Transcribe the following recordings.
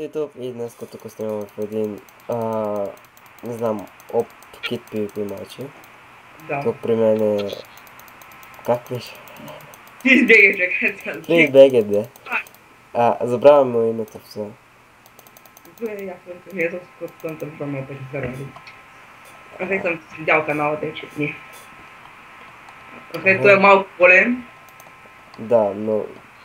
YouTube и днес тук снимаме в един, не знам, Kit PvP матчи. Да. Тук при мен е... Как беше? Please чакай. Please BG, да. Забравям му името все. Я съм не съм скъпката в моята заради. Аз съм следял канала, тъй че не. Той е малко болен. Да, но...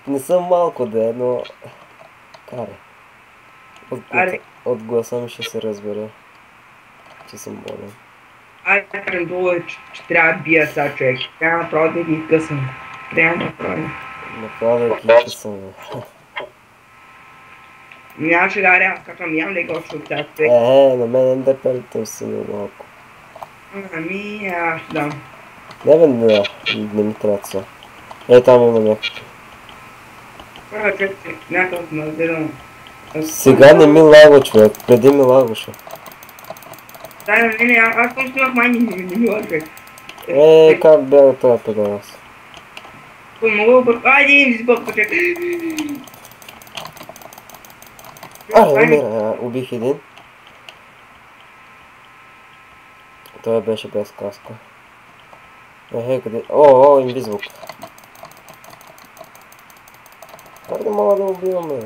Не съм малко да, но... Карай. От гласа ми ще се разбере, че съм болен. Айде, долу е, че трябва да бия сега човек. Трябва направо да ги късам. Трябва да направим. Направо да ги късам. Нямаше да аз качвам, нямам ли го от тази човек. На мен ендерпелите са малко. Ами, аз дам. Не ми трябва това. Там има някакви. Човек, някакъв назирам. Сега не ми лаго, човек, преди ми лагоше. Да, не, аз точно имах майни, не ми лаго, човек. Как бяга това педарас? Много обърка, айде, не си бълка, човек. Умира, убих един. Той беше без каска. Къде? Инвизвук. Как да мога да убиваме?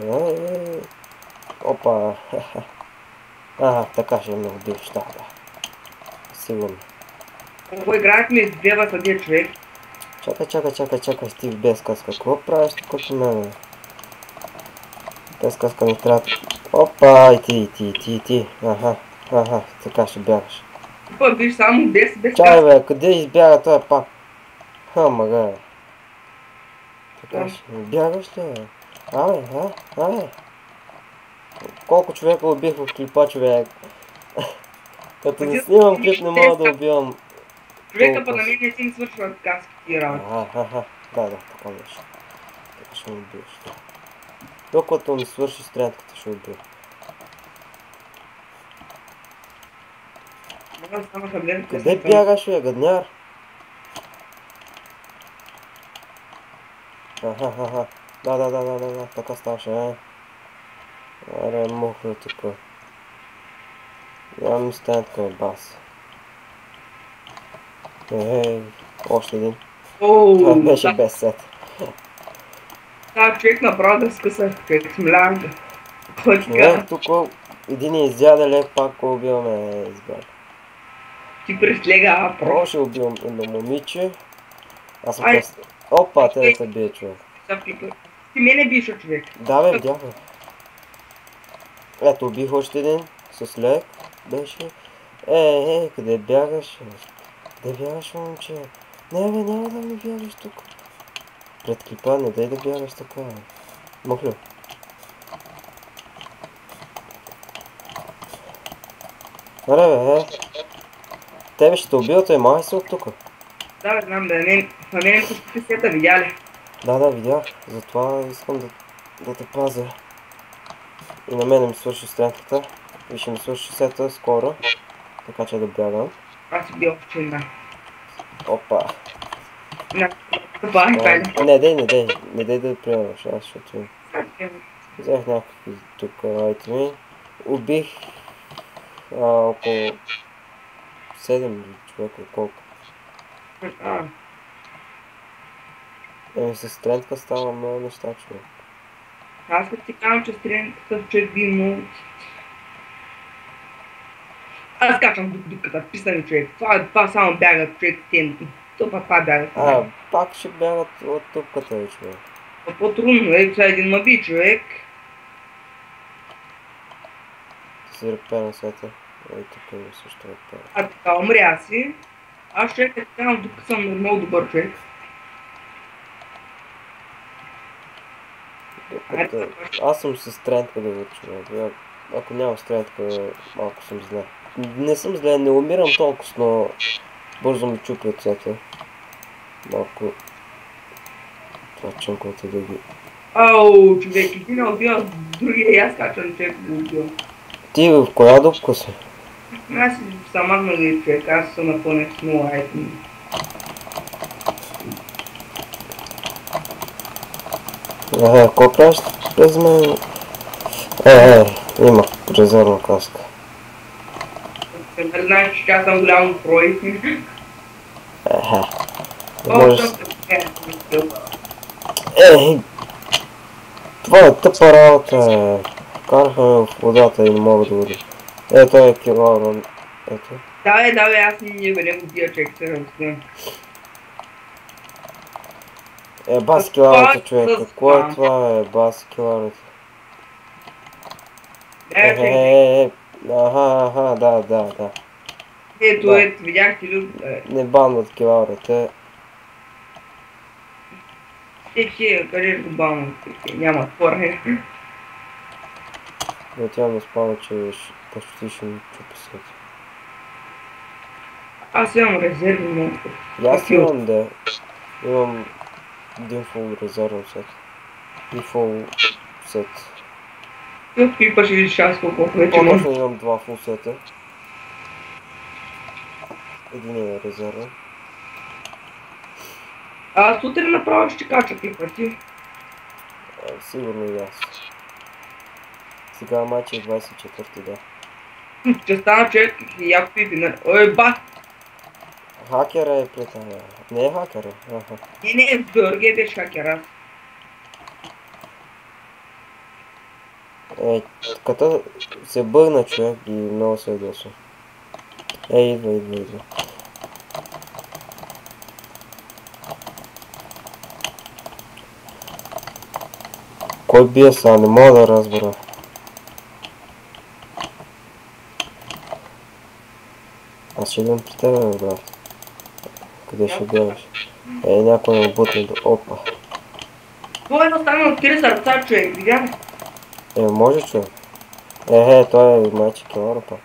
Опа. Така ще ме убиеш, да. Сигурно. Ако играехме с дева съдия човек. Чакай, Стив без каска. Какво правиш тук от мене? Без каска не трябва. Опа, и ти. Така ще бягаш. Опа, виж само без каска. Чай бе, къде избяга той пак? Мага. Така ще бягаш ли бе? Абе. Колко човека убих в клипа, човек? Като не снимам клип, не мога да убивам. Човека па на мен не си ми свършва каските работи. Да, така беше. Така ще ме убиеш. Докато ми свърши стрелката, ще убия. Къде бягаш, бе, гадняр? Да, така ставаше, Аре, мухна тук. Нямам стентка, бас. Още един. Това беше без сет. Да, човек направо да скъса, човек смилянка. Човек, тук един изяде лек, пак го убиваме, избяга. Ти преслега, Про ще убивам едно момиче. Аз съм просто... Опа, те да те бие, човек. Ти мене биша, човек. Да, бе, видях, бе. Ето, убих още един. С лек беше. Къде бягаш? Къде бягаш, момче? Не, бе, няма да ми бягаш тук. Пред клипа, не дай да бягаш така, бе. Махлю. Аре, бе, Тебе ще те убива, той май се от тук. Да, бе, знам, на мен са списета, видя ли? Да, видях. Затова искам да те пазя. И на мене ми свърши стрелката. И ще ми свърши сета скоро. Така че да бягам. Аз си бил в една. Опа. Не дай да приемаш, аз защото... Взех някакви тук айтеми. Убих около 7 човека, колко. С стрелка става много неща, човек. Аз като ти казвам, че стрелката човек би много... Аз качвам дупката, писани човек. Това само бягат човек стенки. Това бягат. Пак ще бягат от дупката, човек. По-трудно е, сега един маби човек. Ти си репера сета. Тук има също репера. Така, умря си. Аз човек като казвам, дупка съм много добър човек. Аз съм с стрелка да го човек. Ако нямам стрелка, малко съм зле. Не съм зле, не умирам толкова, но бързо ми чупи ръцете. Малко... Това чънквате да ги... Ау, човек, и ти не убива другия и аз качвам човек да убива. Ти в коя дупка си? Аз си самагна ги човек, аз съм напълнен с много айтеми. Какво правиш през мен? Има резервна каска. Нали знаеш, че аз съм голям прой. Ехе. О, Можеш... е, Това е тъпа работа. Караха в водата и не мога да води. Ето е килограм. Ето. Давай, аз не го бия, човек, сериозно. Бас килограмата, човек. Какво е това, бас килограмата? Аха, да. Ето, видяхте ли? Не банват килограмата. Къде го банват? Няма твърне. Да тя ме спомня, че почти ще ми чупи сет. Аз имам резервни много. Аз имам да. Имам един фул резервен сет. И фул сет. Тук клипа ще видиш аз колко вече може. По-точно имам два фул сета. Един е резервен. Аз утре направо ще кача клипа ти. Сигурно и аз. Сега матч е 24-ти, да. Ще стана човек и яко пипи. Ой, ба! Хакера е пред това. Не е хакера. Не, Бърге беше хакер аз. Като се бъгна човек и много се ядоса. Идва. Кой бие са? Не мога да разбера. Аз ще идвам при тебе, брат. Къде ще бягаш? Някой ме бутне до... Опа. Това е останало 3 сърца, човек, видя? Може човек. Той е майче килора пак.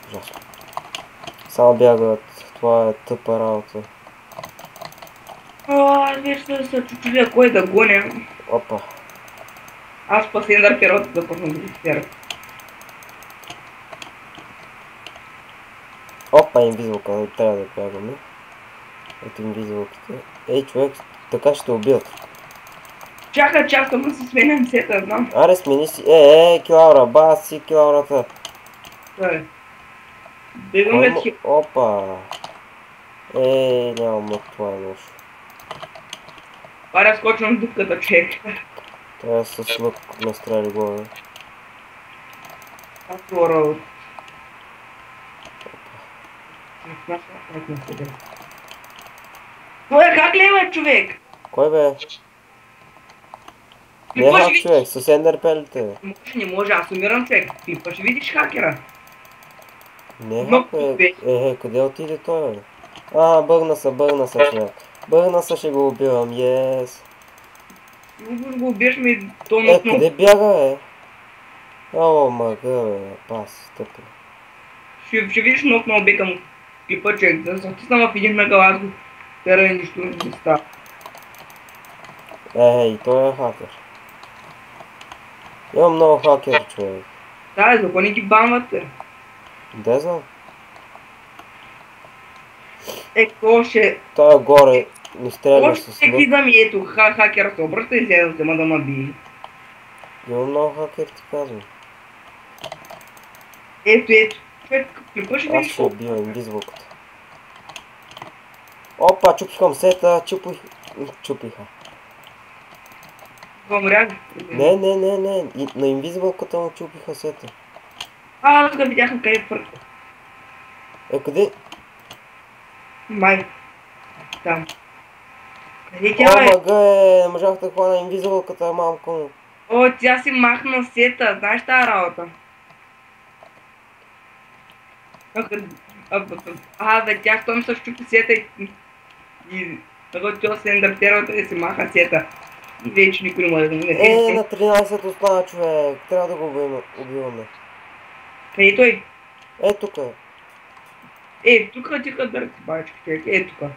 Ужасно. Само бягат. Това е тъпа работа. Аз вече да се чудя кой да гоня. Опа. Аз пък Ендър Перот да почна да ги стера. Опа, инвизилка, не трябва да бягаме. Ето инвизилките. Човек, така ще убият. Чакай, да си сменям сета, знам. Аре, смени си. Килаура, баси килаурата. Той. Бегаме си. Опа. Нямам това е лошо. Паря скочвам дупката, човек. Трябва с лък настреляли глава. Отворал. Той как ли е, човек? Кой бе? Не хак човек, с ендерпелите. Не може, аз умирам човек. Клипа ще видиш хакера. Не хак бе. Къде отиде той бе? Бъгна се човек. Бъгна се, ще го убивам, ес. Го убиеш ми то нокно. Къде бяга бе? Мага бе, пас, тъпо. Ще видиш нокно обекам клипа човек. Да се втиснам в един мегал, аз го тера и нищо не става. И той е хакер. Имам много хакер, човек. Да, закони ги банват, бе. Да знам. Какво ще... Той е горе, ни стреля с лък. Ще кидам и ето, хакера се обръща и следа да ме бие. Имам много хакер, ти казвам. Ето. Човек, клипа ще Аз видиш ще убивам инвизвулката. Опа, чупихам сета, чупиха. Това мряга. Не, на инвизвулката му чупиха сета. Аз го видяхме къде фърква. Къде? Май. Там. Къде тя е? Не можах да хвана инвизвулката, малко му. Тя си махна сета, знаеш тази работа? Бе, тя щом се щупи сета и тя се ендъртерата и си маха сета. И вече никой не може да мине. На 13 остана човек, трябва да го убиваме. Къде той? Тук е. Тук тиха дърти, бачка, човек, тук.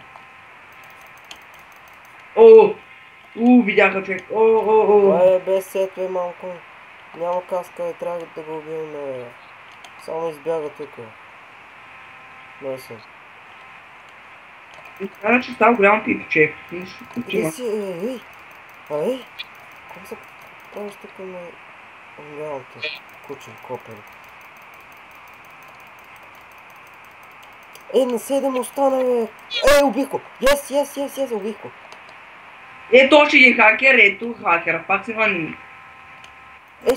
Видяха човек, Това е без сетове малко. Няма каска, трябва да го убиваме. Само избяга тук. Найсън. Значи става голям пипче. Нищо Къде кучима. си? Ей! Ей! Как се правиш тук на голямото куче копен? На 7 остана, бе! Убих го! Yes, убих го! Ето още един хакер, ето хакера, пак се вани.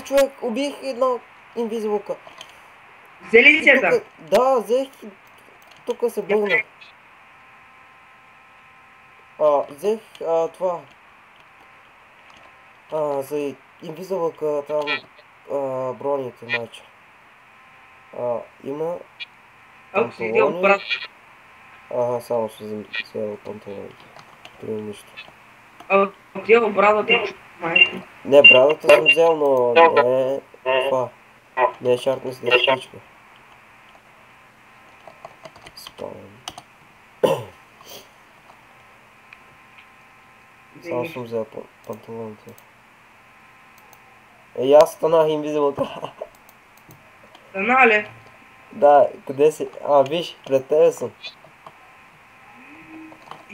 Човек, убих една инвизивълка. Взели ли се да? Да, взех и тук се бълна. Взех това. За инвизивълка там броните, майче. Има Ако си взел брат. Само се взел панталоните. При нищо. Ако взел брадата, майка. Не, брадата съм взел, но не това. Не е шартна с дъщичка. Спавам. Само съм взел панталоните. Аз станах инвизивълка. Стана ли? Да, къде си? Виж, пред тебе съм.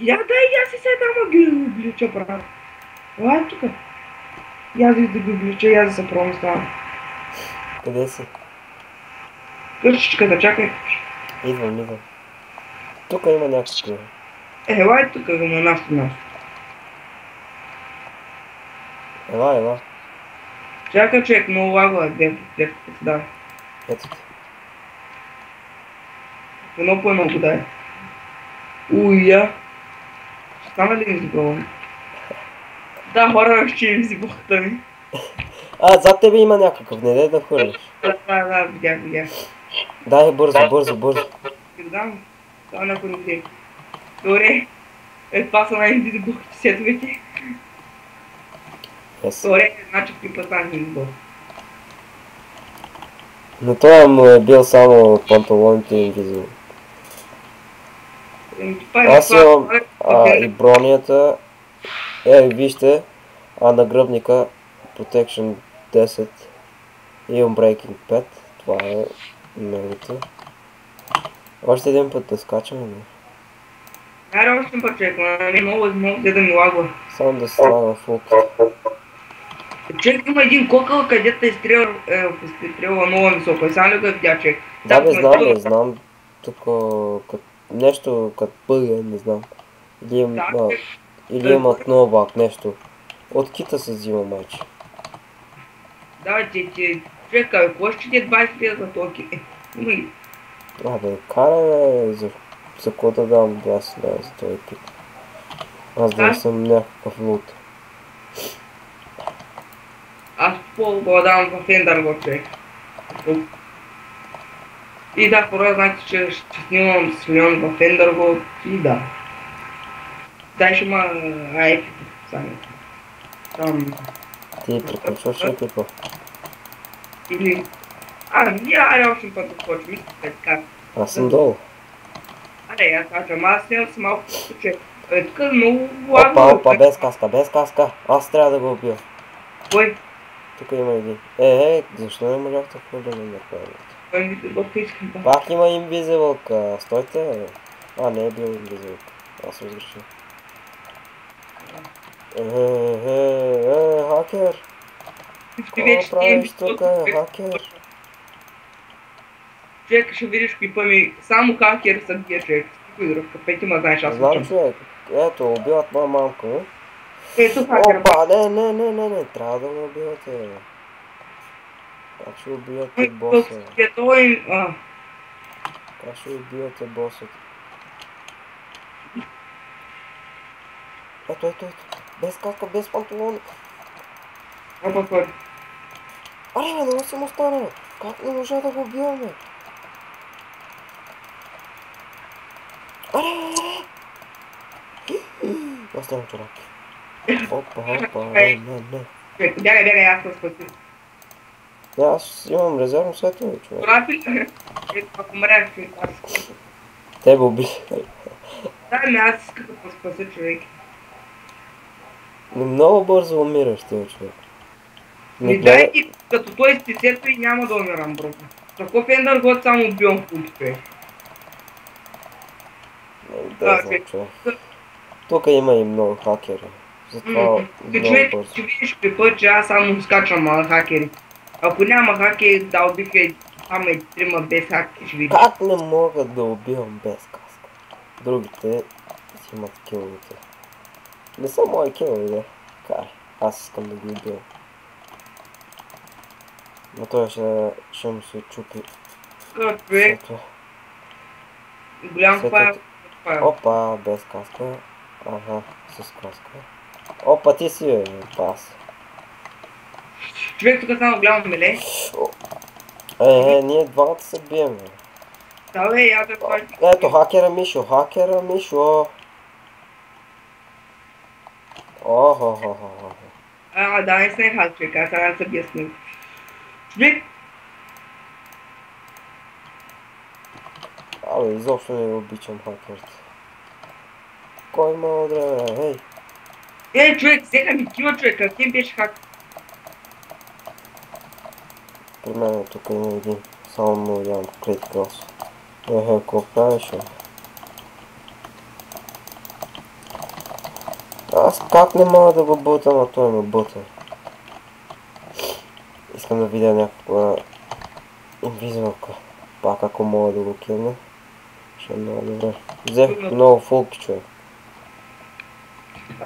Аз си сега да ги облича, брат. Това е тука. Аз да ги облича, аз да се пробвам стана. Къде си? Къщичката, чакай. Идвам. Тук има някакви. Елай тука, на нашото място. Ела. Чакай, човек, много лагва, дето да. Ето ти. Едно по едно го дай. Уя. Стана ли ми забавам? Да, хора, ще им взибахта ми. Зад тебе има някакъв, не дай да хвърляш. Да, видях. Дай бързо. Ще го дам. Това някой не взе. Добре. Това са най-инвизибълките сетовете. Добре, значи клипът на инвизибъл. Но това му е бил само панталоните инвизибъл. Аз имам и бронията. Вижте, нагръбника Protection 10. Имам Breaking 5. Това е неговото. Още един път да скачаме. Аре, още един път, човек, много да ми лагва. Само да се слага в луката. Човек, има един кокъл, където е изстрелила много високо. И само ли го е видя, човек? Да, знам. Тук нещо като бъге, не знам. Или имат новак, нещо. От кита се взима, майче. Да, човек, какво ще ти е 20 000 за токи? Има и. Карай, за какво да дам 20 000 за този кит. Аз да съм някакъв лут. Аз по-го давам в Ендърго, човек. И да, пора знаете, че ще снимам с Леон в Ендърго и да. Дай ще има епик сами. Ти приключваш ли какво? Или... аре още път да почвам, така. Аз съм долу. Аре, аз качвам, аз снимам с малко човек. Тук много лаго. Опа, без каска. Аз трябва да го убия. Кой? Тук има един. Защо не можах да хвърля на първата? Пак има инвизивълка. Стойте. Не е бил инвизивълка. Аз съм сгрешил. Хакер! Какво правиш тук, хакер? Човек, ще видиш клипа ми. Само хакер са бия, човек. Никой друг. Пети ма знаеш, аз знам, човек. Ето, убиват моя мамка. Ето хакер. Опа, не. Трябва да го убивате. Как ще убивате боса? Как ще убивате босът? Ето. Без каска, без панталони. Опа. Аре, много си му стане. Как не можа да го убиваме? Аре! Аз нямам чорапки. Опа, не. Бягай, аз да спаси. Аз имам резервно сетове, човек. Чорапи ли? Ако мрях, човек, аз спаси. Тебе убих. Аз исках да спаси, човек. Много бързо умираш, ти, човек. Дай ти, като той стисето и няма да умирам, бро. Таков Ендъргот само убивам в кулки, човек. Да, знам, човек. Тук има и много хакери. Затова много Човек, бързо. ще видиш при път, че аз само скачам хакери. Ако няма хакери, да убиха само и трима без хакери, ще видиш. Как не мога да убивам без каска? Другите си имат киловете. Не са мои килове, да. Кай, аз искам да ги убивам. Но той ще му се чупи. Човек, Сето. голям файл. Опа, без каска. Ага, с каска. Опа, ти си бе, пас. Човек, тук само голямо меле. Ние двамата се бием, бе. Да, бе, я да кой. Ето, хакера Мишо, хакера Мишо. Охо. Да, не сме хак, човек, аз трябва да се бия с него. Човек, Абе, изобщо не обичам хакерите. Кой ме удря, ей? човек, взеха ми кива, човек, какъв беше хак? При мен тук има един. Само му нямам крит крос. Какво правиш, бе? Аз как не мога да го бутам, а той ме бута. Искам да видя някаква инвизивалка. Пак ако мога да го килна. Ще е много добре. Взех много фулки, човек.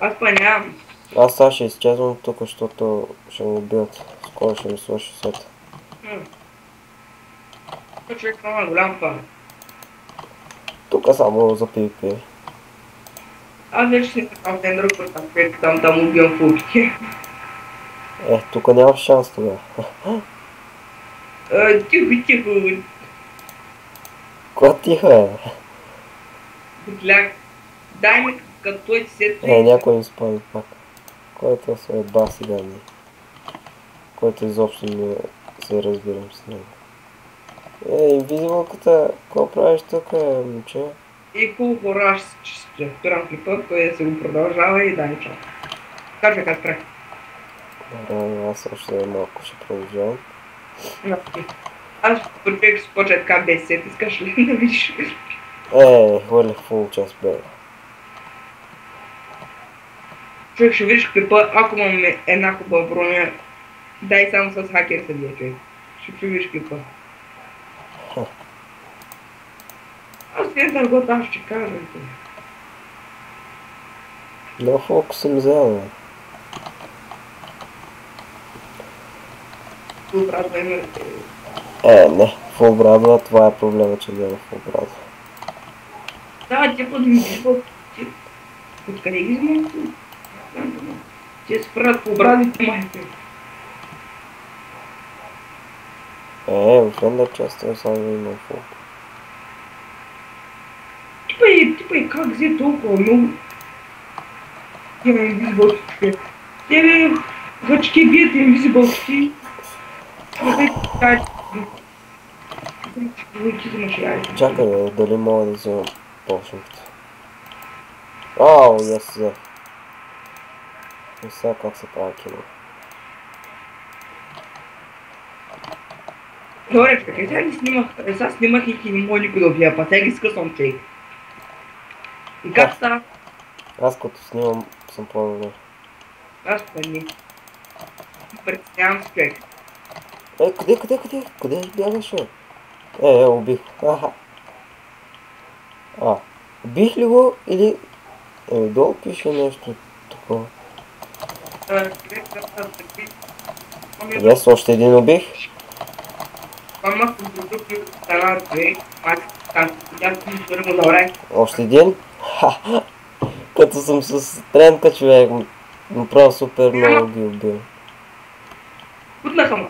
Аз па нямам. Аз сега ще изчезвам тук, защото ще ме убият. Скоро ще ми свърши сета. Човек, много голям файл. Тук само за PvP. Аз вече си такъв ден друг път, човек, там убивам фулките. Тук нямаш шанс тогава. Тихо. Кога тихо е? Бутляк. Дай ми като той се Някой ми спали пак. Който се е баси гани. Който изобщо не се разбирам с него. Инвизивалката, какво правиш тук, момче? И хубаво раш, че се спирам клипа, той се го продължава и дай чао. Как аз спрях? Добре, аз още малко ще продължавам. Аз човек ще почва така без сет, искаш ли да видиш? Хвърлих фул час бе. Човек ще видиш клипа, ако имам една хубава броня, дай само с хакер се бия, човек. Ще видиш клипа. Аз не знам го, аз ще кажа. Много фокус съм взел, бе. Обратно има... Не, фул брадва, това е проблема, че няма фул брадва. Да, те подвижда. Откъде ги вземат? Те се правят по брадите, майка. В ендър частта само има фул. Типа и как взе толкова много? Има инвизибълчите. Тебе гъчки бият инвизибълчите. Чакай да, дали мога да вземам полшинките. Yes, взех. И сега как се прави кино. Добре, човек, сега снимах и не мога никой да убия, па сега ги скъсвам, човек. И как става? Аз като снимам съм по-добре. Аз па не. Притеснявам се, човек. Къде бягаш, бе? Убих. Убих ли го или... долу пише нещо такова. Още един убих. Още един? Като съм с тренка, човек. Направо супер много ги убил. Кутнаха ма.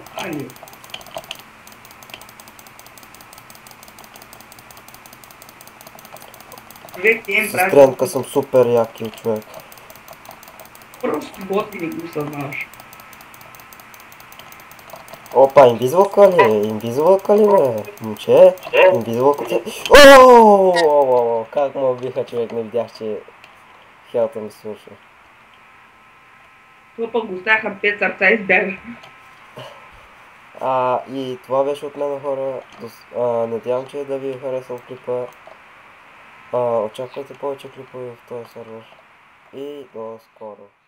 С тренка съм супер яки, човек. Просто боти не го съзнаваш. Опа, инвизивалка ли? Инвизивалка ли, бе? Момче? Инвизивалката... Как ме убиха, човек, не видях, че хелта ми свършва. Това пък го оставяха 5 сърца и избяга. И това беше от мен, хора. Надявам, че да ви е харесал клипа. Очаквайте повече клипове в този сервер. И до скоро.